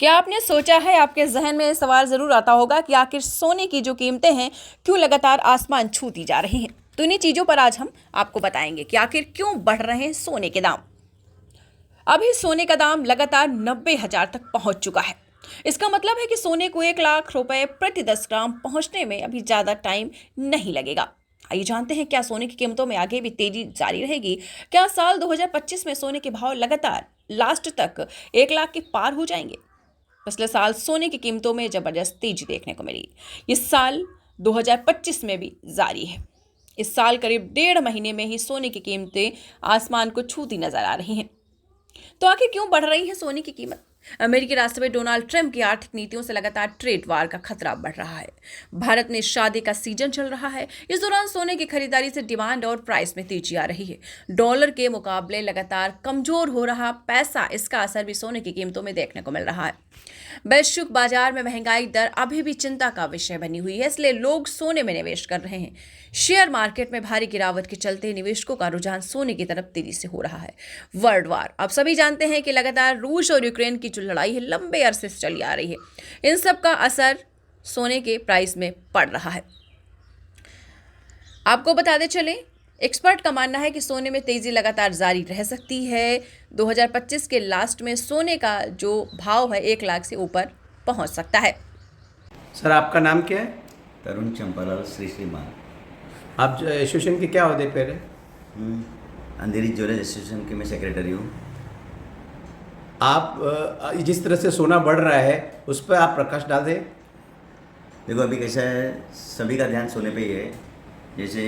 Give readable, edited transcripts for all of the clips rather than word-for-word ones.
क्या आपने सोचा है, आपके जहन में सवाल जरूर आता होगा कि आखिर सोने की जो कीमतें हैं क्यों लगातार आसमान छूती जा रही हैं। तो इन्हीं चीजों पर आज हम आपको बताएंगे कि आखिर क्यों बढ़ रहे हैं सोने के दाम। अभी सोने का दाम लगातार 90,000 तक पहुंच चुका है। इसका मतलब है कि सोने को 1 लाख रुपए प्रति 10 ग्राम पहुंचने में अभी ज्यादा टाइम नहीं लगेगा। आइए जानते हैं, क्या सोने की कीमतों में आगे भी तेजी जारी रहेगी? क्या साल 2025 में सोने के भाव लगातार लास्ट तक 1 लाख के पार हो जाएंगे? पिछले साल सोने की कीमतों में जबरदस्त तेजी देखने को मिली। इस साल 2025 में भी जारी है। इस साल करीब 1.5 महीने में ही सोने की कीमतें आसमान को छूती नजर आ रही हैं। तो आखिर क्यों बढ़ रही है सोने की कीमत? अमेरिकी राष्ट्रपति डोनाल्ड ट्रंप की आर्थिक नीतियों से लगातार ट्रेड वार का खतरा बढ़ रहा है। भारत में शादी का सीजन चल रहा है। इस दौरान सोने की खरीदारी से डिमांड और प्राइस में तेजी आ रही है। डॉलर के मुकाबले लगातार कमजोर हो रहा पैसा, इसका असर भी सोने की कीमतों में देखने को मिल रहा है। वैश्विक बाजार में महंगाई दर अभी भी चिंता का विषय बनी हुई है, इसलिए लोग सोने में निवेश कर रहे हैं। शेयर मार्केट में भारी गिरावट के चलते निवेशकों का रुझान सोने की तरफ तेजी से हो रहा है। वर्ल्ड वार, आप सभी जानते हैं कि लगातार रूस और यूक्रेन की जो लड़ाई है लंबे अरसे से चली आ रही है। इन सब का असर सोने के प्राइस में पड़ रहा है। आपको बताते चलें, एक्सपर्ट का मानना है कि सोने में तेजी लगातार जारी रह सकती है। 2025 के लास्ट में सोने का जो भाव है 1 लाख से ऊपर पहुंच सकता है। सर, आपका नाम क्या है? तरुण चंपालाल श्रीमान। आप एसोसिएशन के क्या होते पे? अंधेरी ज्वेलर्स एसोसिएशन के मैं सेक्रेटरी हूँ। आप जिस तरह से सोना बढ़ रहा है उस पर आप प्रकाश डाल दें। देखो, अभी कैसा है, सभी का ध्यान सोने पे ही है। जैसे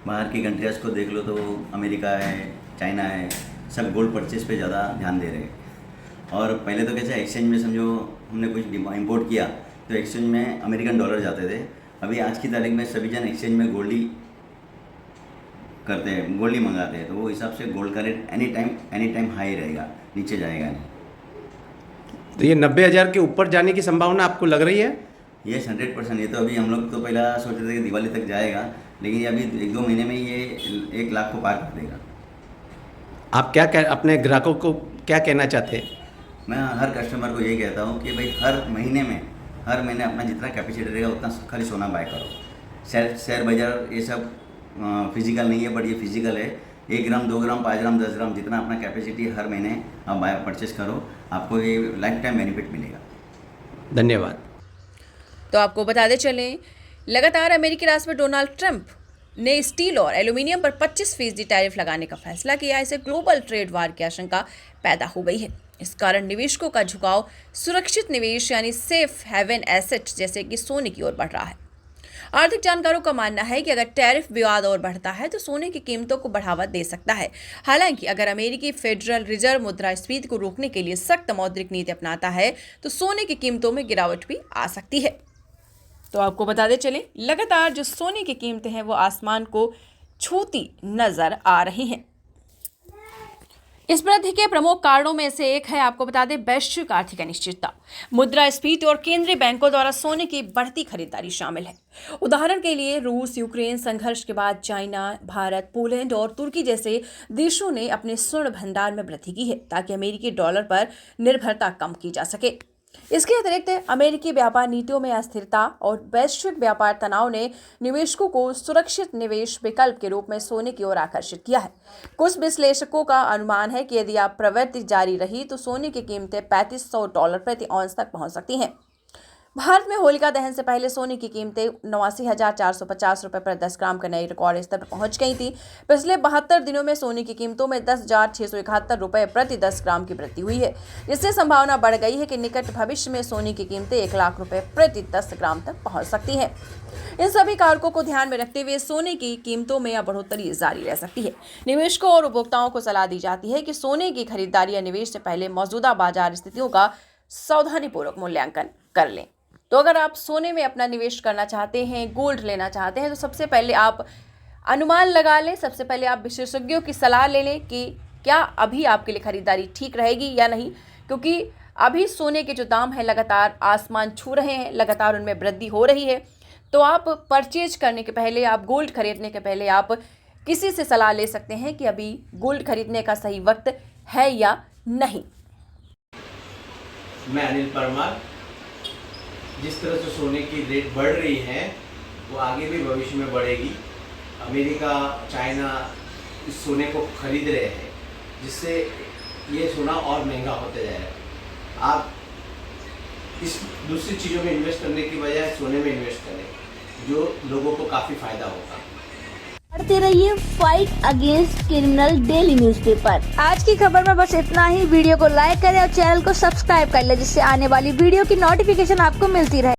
बाहर की कंट्रीज़ को देख लो तो अमेरिका है, चाइना है, सब गोल्ड परचेज पे ज़्यादा ध्यान दे रहे हैं। और पहले तो कैसा एक्सचेंज में समझो हमने कुछ इंपोर्ट किया तो एक्सचेंज में अमेरिकन डॉलर जाते थे। अभी आज की तारीख में सभी जन एक्सचेंज में गोल्ड ही करते हैं, गोल्ड ही मंगाते हैं। तो वो हिसाब से गोल्ड का रेट एनी टाइम हाई रहेगा, नीचे जाएगा नहीं। तो ये 90,000 के ऊपर जाने की संभावना आपको लग रही है? ये 100%। ये तो अभी हम लोग तो पहला सोच रहे थे कि दिवाली तक जाएगा, लेकिन अभी 1-2 महीने में ये 1 लाख को पार कर देगा। आप अपने ग्राहकों को क्या कहना चाहते हैं? मैं हर कस्टमर को यही कहता हूँ कि भाई हर महीने अपना जितना कैपेसिटी रहेगा उतना खाली सोना बाय करो। शेयर बाजार ये सब फिजिकल नहीं है, बट ये फिजिकल है। 1 ग्राम, 2 ग्राम, 5 ग्राम, 10 ग्राम जितना अपना कैपेसिटी हर महीने आप बाय परचेस करो, आपको ये लाइफ टाइम बेनिफिट मिलेगा। धन्यवाद। तो आपको बताते चलें, लगातार अमेरिकी राष्ट्रपति डोनाल्ड ट्रंप ने स्टील और एल्यूमिनियम पर 25% टैरिफ लगाने का फैसला किया। इससे ग्लोबल ट्रेड वार की आशंका पैदा हो गई है। इस कारण निवेशकों का झुकाव सुरक्षित निवेश यानी सेफ हेवन एसेट जैसे कि सोने की ओर बढ़ रहा है। आर्थिक जानकारों का मानना है कि अगर टैरिफ विवाद और बढ़ता है तो सोने की कीमतों को बढ़ावा दे सकता है। हालांकि अगर अमेरिकी फेडरल रिजर्व मुद्रास्फीति को रोकने के लिए सख्त मौद्रिक नीति अपनाता है तो सोने की कीमतों में गिरावट भी आ सकती है। तो आपको बताते चलें, लगातार जो सोने की कीमतें हैं वो आसमान को छूती नजर आ रही हैं। इस वृद्धि के प्रमुख कारणों में से एक है, आपको बता दें, वैश्विक आर्थिक अनिश्चितता। मुद्रास्फीति और केंद्रीय बैंकों द्वारा सोने की बढ़ती खरीदारी शामिल है। उदाहरण के लिए रूस यूक्रेन संघर्ष के बाद चाइना, भारत, पोलैंड और तुर्की जैसे देशों ने अपने स्वर्ण भंडार में वृद्धि की है ताकि अमेरिकी डॉलर पर निर्भरता कम की जा सके। इसके अतिरिक्त अमेरिकी व्यापार नीतियों में अस्थिरता और वैश्विक व्यापार तनाव ने निवेशकों को सुरक्षित निवेश विकल्प के रूप में सोने की ओर आकर्षित किया है। कुछ विश्लेषकों का अनुमान है कि यदि आप प्रवृत्ति जारी रही तो सोने की कीमतें $3500 प्रति औंस तक पहुंच सकती हैं। भारत में होलिका दहन से पहले सोने की कीमतें 89,450 रुपये प्रति 10 ग्राम का नए रिकॉर्ड स्तर पर पहुंच गई थी। पिछले 72 दिनों में सोने की कीमतों में 10,671 रुपये प्रति 10 ग्राम की वृद्धि हुई है, जिससे संभावना बढ़ गई है कि निकट भविष्य में सोने की कीमतें 1 लाख रुपये प्रति 10 ग्राम तक पहुंच सकती हैं। इन सभी कारकों को ध्यान में रखते हुए सोने की कीमतों में अब बढ़ोतरी जारी रह सकती है। निवेशकों और उपभोक्ताओं को सलाह दी जाती है कि सोने की खरीदारी या निवेश से पहले मौजूदा बाजार स्थितियों का सावधानीपूर्वक मूल्यांकन कर लें। तो अगर आप सोने में अपना निवेश करना चाहते हैं, गोल्ड लेना चाहते हैं, तो सबसे पहले आप अनुमान लगा लें। सबसे पहले आप विशेषज्ञों की सलाह ले लें कि क्या अभी आपके लिए खरीदारी ठीक रहेगी या नहीं, क्योंकि अभी सोने के जो दाम हैं लगातार आसमान छू रहे हैं, लगातार उनमें वृद्धि हो रही है। तो आप परचेज करने के पहले, आप गोल्ड खरीदने के पहले आप किसी से सलाह ले सकते हैं कि अभी गोल्ड खरीदने का सही वक्त है या नहीं। मैं अनिल परमार। जिस तरह से सोने की रेट बढ़ रही है वो आगे भी भविष्य में बढ़ेगी। अमेरिका, चाइना इस सोने को खरीद रहे हैं, जिससे ये सोना और महंगा होते जाएगा। आप इस दूसरी चीज़ों में इन्वेस्ट करने की बजाय सोने में इन्वेस्ट करें, जो लोगों को काफ़ी फायदा होगा। पढ़ते रहिए fight against criminal daily newspaper. आज की खबर में बस इतना ही। वीडियो को लाइक करें और चैनल को सब्सक्राइब कर लें, जिससे आने वाली वीडियो की नोटिफिकेशन आपको मिलती रहे।